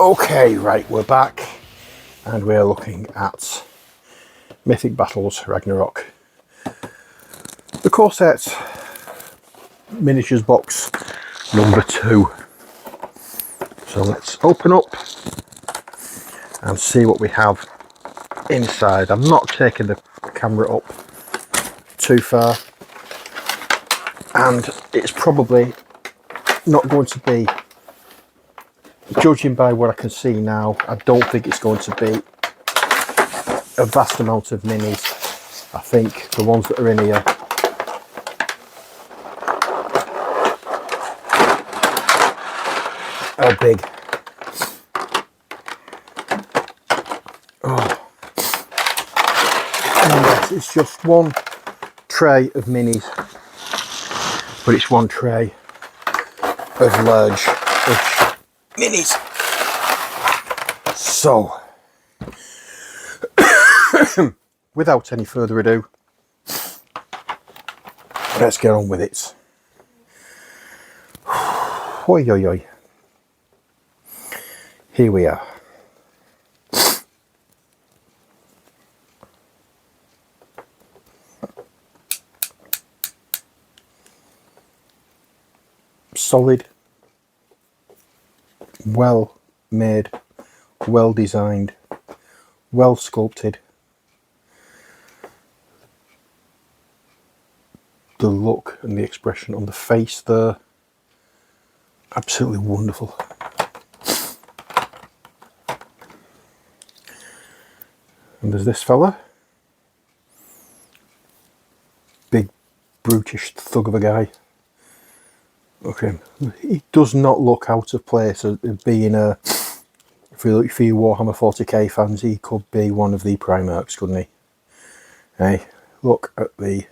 Okay, right, we're back and we're looking at Mythic Battles Ragnarok. The core set miniatures box number 2. So let's open up and see what we have inside. I'm not taking the camera up too far, and it's probably not going to be, judging by what I can see now, I don't think it's going to be a vast amount of minis. I think the ones that are in here are big. Oh. And yes, it's just one tray of minis, but it's one tray of large minis. So, without any further ado, let's get on with it. Oi, oi, oi. Here we are. Solid, well made, well designed, well sculpted. The look and the expression on the face there, absolutely wonderful. And there's this fella, big brutish thug of a guy. Look at him. He does not look out of place as being a, for you Warhammer 40k fans, he could be one of the Primarchs, couldn't he? Hey, look at the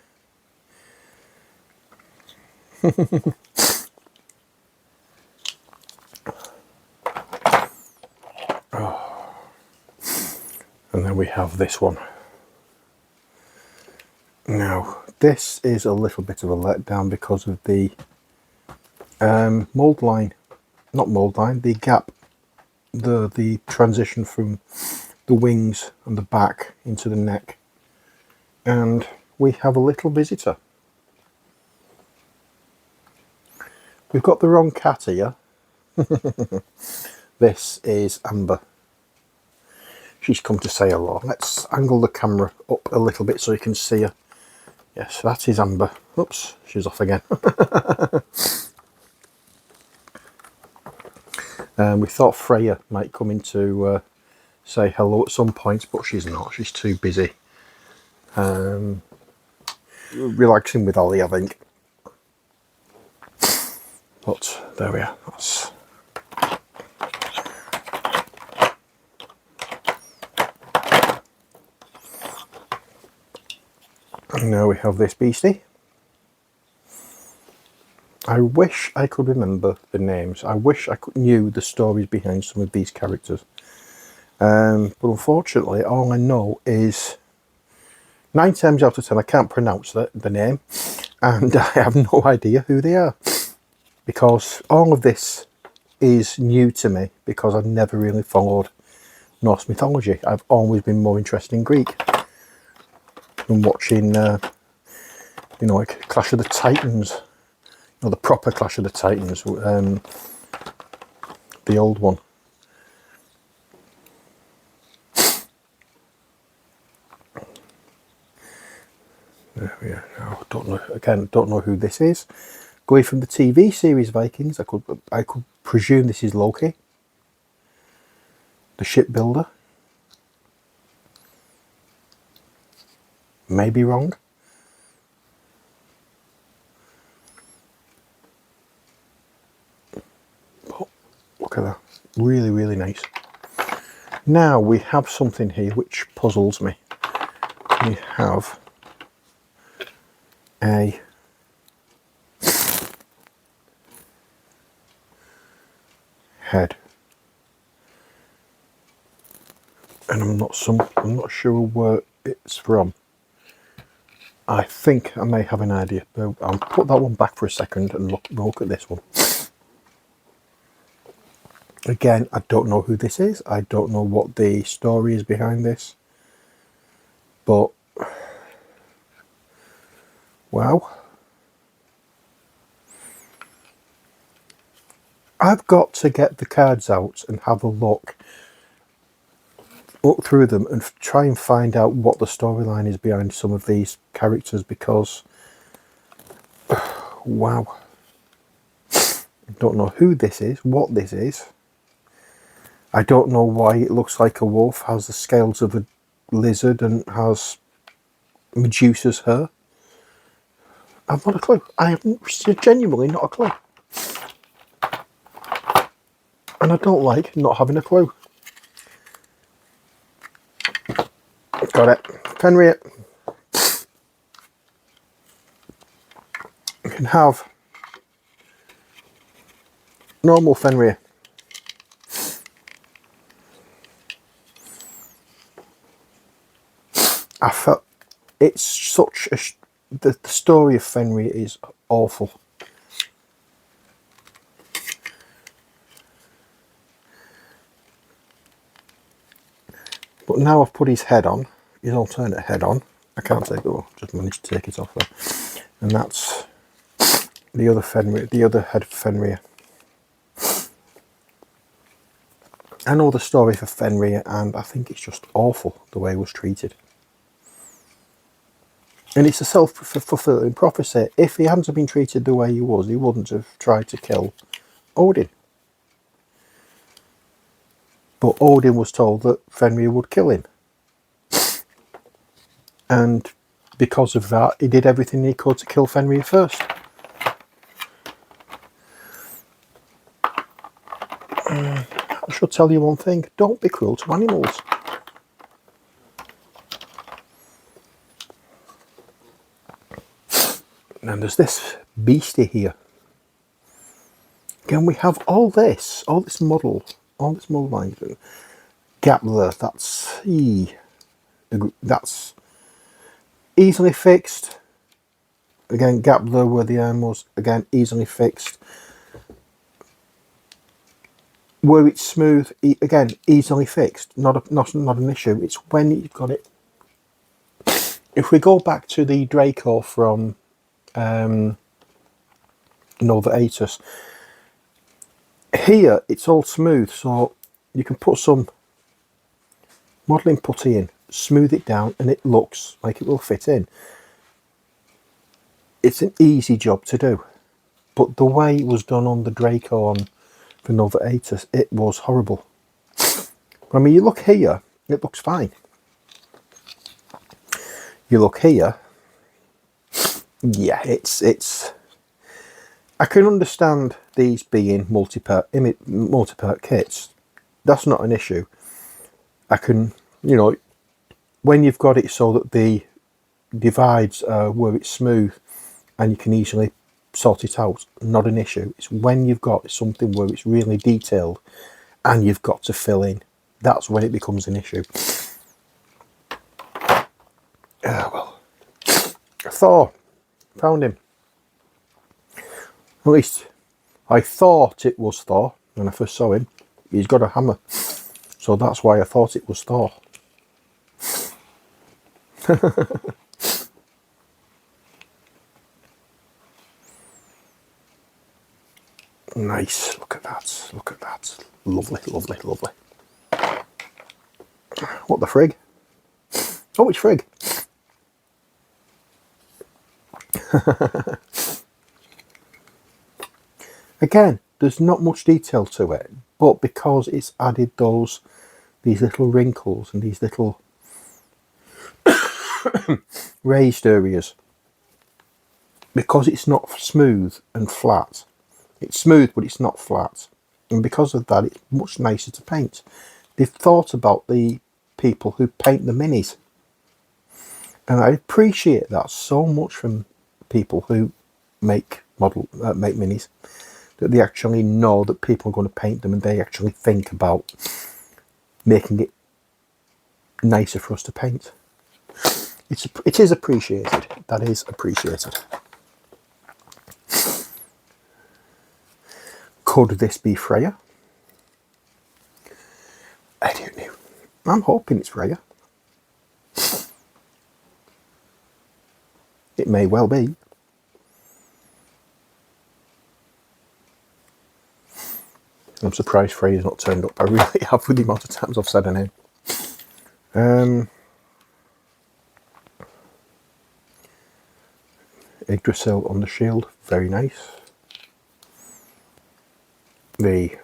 oh. And then we have this one. Now this is a little bit of a letdown because of the mould line, not mould line, the gap, the transition from the wings and the back into the neck. And we have a little visitor. We've got the wrong cat here. This is Amber. She's come to say hello. Let's angle the camera up a little bit so you can see her. Yes, that is Amber. Oops, she's off again. We thought Freya might come in to say hello at some point, but she's not. She's too busy relaxing with Ollie, I think. But there we are. That's... And now we have this beastie. I wish I could remember the names. I wish I knew the stories behind some of these characters. But unfortunately, all I know is 9 times out of 10 I can't pronounce the name, and I have no idea who they are. Because all of this is new to me, because I've never really followed Norse mythology. I've always been more interested in Greek. And watching, you know, like Clash of the Titans. Or the proper Clash of the Titans, the old one. There we are. Now, don't know, again, don't know who this is. Going from the TV series Vikings, I could presume this is Loki, the shipbuilder. May be wrong. Look at that, really, really nice. Now we have something here which puzzles me. We have a head, and I'm not sure where it's from. I think I may have an idea, but I'll put that one back for a second and look at this one. Again, I don't know who this is. I don't know what the story is behind this. But, wow. I've got to get the cards out and have a look through them and try and find out what the storyline is behind some of these characters, because, wow. I don't know who this is, what this is. I don't know why it looks like a wolf, has the scales of a lizard and has Medusa's hair. I've not a clue. I have genuinely not a clue. And I don't like not having a clue. Got it. Fenrir. You can have normal Fenrir. I felt it's such a the story of Fenrir is awful. But now I've put his head on, his alternate head on. I can't take it. Oh, just managed to take it off there. And that's the other Fenrir, the other head of Fenrir. I know the story for Fenrir, and I think it's just awful the way he was treated. And it's a self-fulfilling prophecy. If he hadn't been treated the way he was, he wouldn't have tried to kill Odin. But Odin was told that Fenrir would kill him. And because of that, he did everything he could to kill Fenrir first. I should tell you one thing, don't be cruel to animals. And there's this beastie here. Again, we have all this model line. Gapler, that's easily fixed. Again, Gapler where the arm was, again, easily fixed. Where it's smooth, again, easily fixed. Not an issue. It's when you've got it. If we go back to the Draco from Nova Atus, here it's all smooth, so you can put some modelling putty in, smooth it down, and it looks like it will fit in. It's an easy job to do, but the way it was done on the Draco for Nova Atus, it was horrible. I mean, you look here, it looks fine. You look here, yeah, it's. I can understand these being multi-part kits. That's not an issue. I can, when you've got it so that the divides are where it's smooth and you can easily sort it out, not an issue. It's when you've got something where it's really detailed and you've got to fill in, that's when it becomes an issue. Well, Thor, found him. At least I thought it was Thor when I first saw him. He's got a hammer, so that's why I thought it was Thor. Nice, look at that, lovely, lovely, lovely. What the frig? Oh, which frig? Again, there's not much detail to it, but because it's added these little wrinkles and these little raised areas, because it's not smooth and flat. It's smooth, but it's not flat. And because of that, it's much nicer to paint. They've thought about the people who paint the minis. And I appreciate that so much from people who make minis, that they actually know that people are going to paint them and they actually think about making it nicer for us to paint. It is appreciated. That is appreciated. Could this be Freya? I'm hoping it's rare. It may well be. I'm surprised Freya's not turned up. I really have with the amount of times I've said her name. Yggdrasil on the shield, very nice. The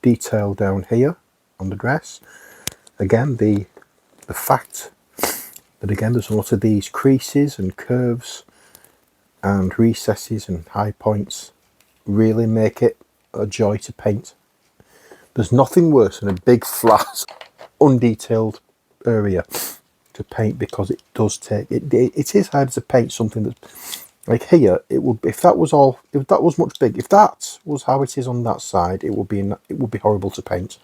detail down here on the dress. Again, the fact that again there's a lot of these creases and curves and recesses and high points really make it a joy to paint. There's nothing worse than a big flat undetailed area to paint, because it does take it is harder to paint something that's like here. It would, if that was much big, if that was how it is on that side, it would be horrible to paint.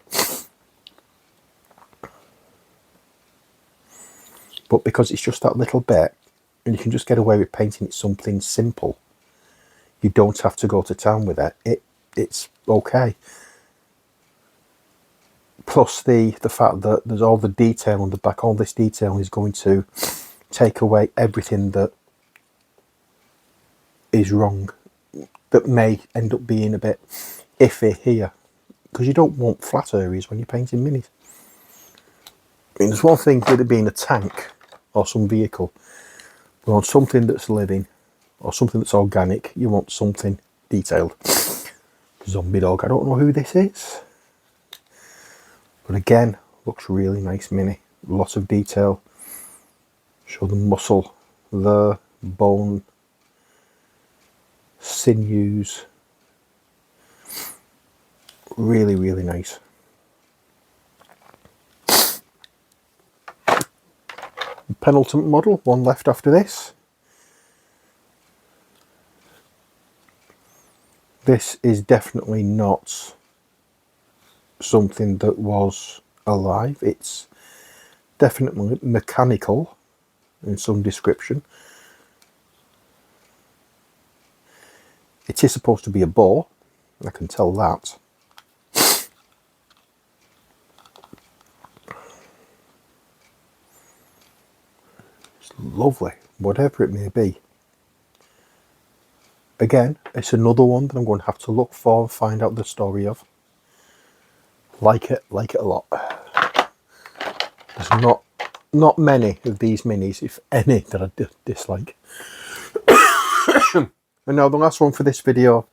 But because it's just that little bit, and you can just get away with painting it something simple, you don't have to go to town with it. It's okay. Plus the fact that there's all the detail on the back, all this detail is going to take away everything that is wrong, that may end up being a bit iffy here, because you don't want flat areas when you're painting minis. I mean, there's one thing with it being a tank or some vehicle, but on something that's living or something that's organic, you want something detailed. Zombie dog, I don't know who this is, but again, looks really nice mini. Lots of detail. Show the muscle, the bone, sinews. Really, really nice. Penultimate model, one left after this. This is definitely not something that was alive. It's definitely mechanical in some description. It is supposed to be a boar, I can tell that. It's lovely, whatever it may be. Again, it's another one that I'm going to have to look for and find out the story of. Like it a lot. There's not many of these minis, if any, that I dislike. And now the last one for this video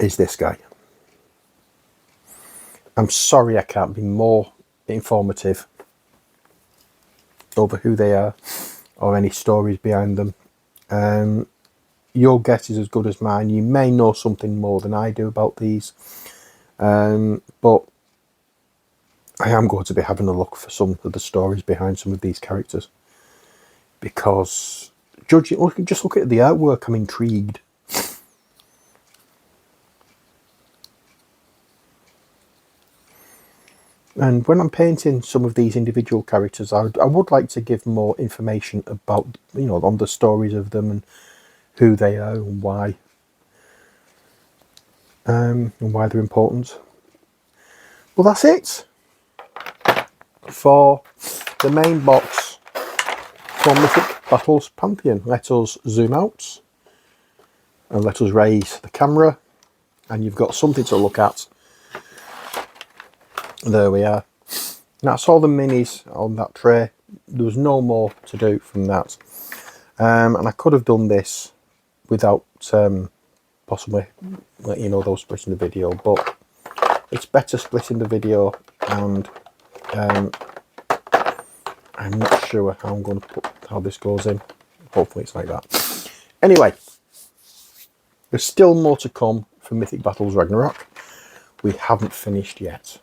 is this guy. I'm sorry I can't be more informative over who they are or any stories behind them. Your guess is as good as mine. You may know something more than I do about these, but I am going to be having a look for some of the stories behind some of these characters, because just look at the artwork, I'm intrigued. And when I'm painting some of these individual characters, I would like to give more information about, you know, on the stories of them and who they are and why they're important. Well, that's it for the main box from Mythic Battles Pantheon. Let us zoom out and let us raise the camera, and you've got something to look at. There we are. That's all the minis on that tray. There was no more to do from that. And I could have done this without possibly letting you know that I was splitting the video, but it's better splitting the video, and I'm not sure how I'm going to put how this goes in. Hopefully it's like that. Anyway, there's still more to come for Mythic Battles Ragnarok. We haven't finished yet.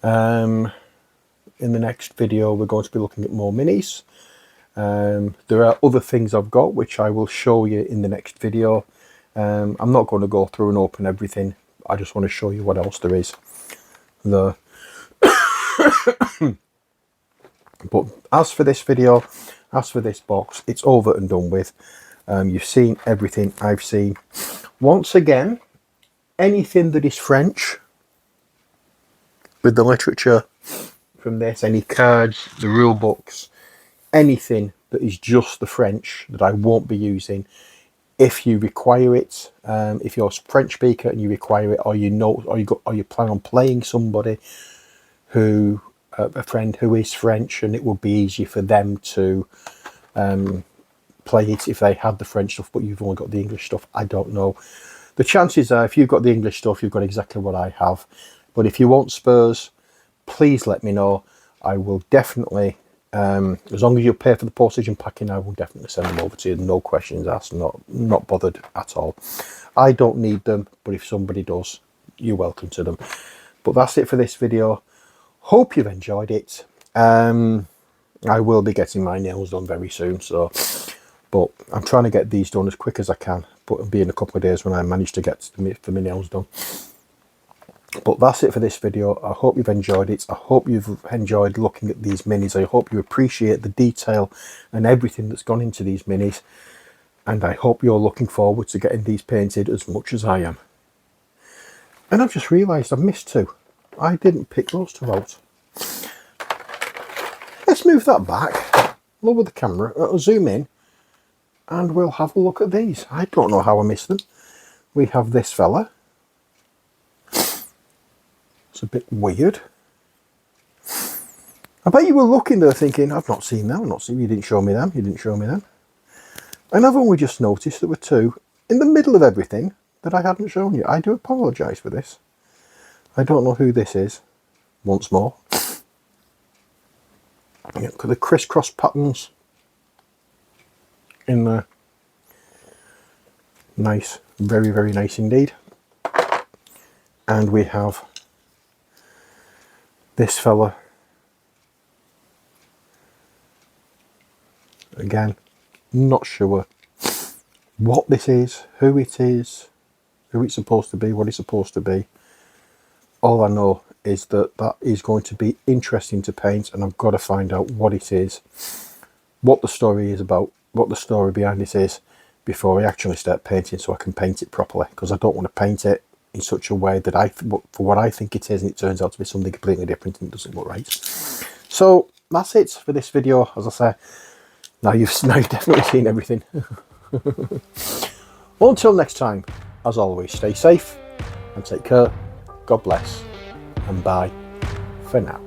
In the next video we're going to be looking at more minis. There are other things I've got which I will show you in the next video. I'm not going to go through and open everything. I just want to show you what else there is. But as for this video, as for this box, it's over and done with. You've seen everything I've seen. Once again, anything that is French, with the literature from this, any cards, the rule books, anything that is just the French that I won't be using. If you require it, if you're a French speaker and you require it, or you know, or you plan on playing somebody who, a friend who is French, and it would be easier for them to play it if they had the French stuff, but you've only got the English stuff. I don't know. The chances are, if you've got the English stuff, you've got exactly what I have. But if you want Spurs, please let me know. I will definitely, as long as you pay for the postage and packing, I will definitely send them over to you. No questions asked, not bothered at all. I don't need them, but if somebody does, you're welcome to them. But that's it for this video. Hope you've enjoyed it. I will be getting my nails done very soon, so, but I'm trying to get these done as quick as I can, but it'll be in a couple of days when I manage to get for my nails done. But that's it for this video. I hope you've enjoyed it. I hope you've enjoyed looking at these minis. I hope you appreciate the detail and everything that's gone into these minis. And I hope you're looking forward to getting these painted as much as I am. And I've just realised I've missed two. I didn't pick those two out. Let's move that back. Lower the camera. I'll zoom in. And we'll have a look at these. I don't know how I missed them. We have this fella. It's a bit weird. I bet you were looking there thinking, I've not seen them, you didn't show me them, you didn't show me them. And I've only just noticed there were two in the middle of everything that I hadn't shown you. I do apologise for this. I don't know who this is, once more. Look at the crisscross patterns in there. Nice, very, very nice indeed. And we have this fella, again, not sure what this is, who it's supposed to be, what it's supposed to be. All I know is that that is going to be interesting to paint, and I've got to find out what it is, what the story is about, what the story behind it is, before I actually start painting, so I can paint it properly, because I don't want to paint it in such a way that for what I think it is, and it turns out to be something completely different and it doesn't look right. So that's it for this video. As I say, now you've definitely seen everything. Well, until next time, as always, stay safe and take care. God bless, and bye for now.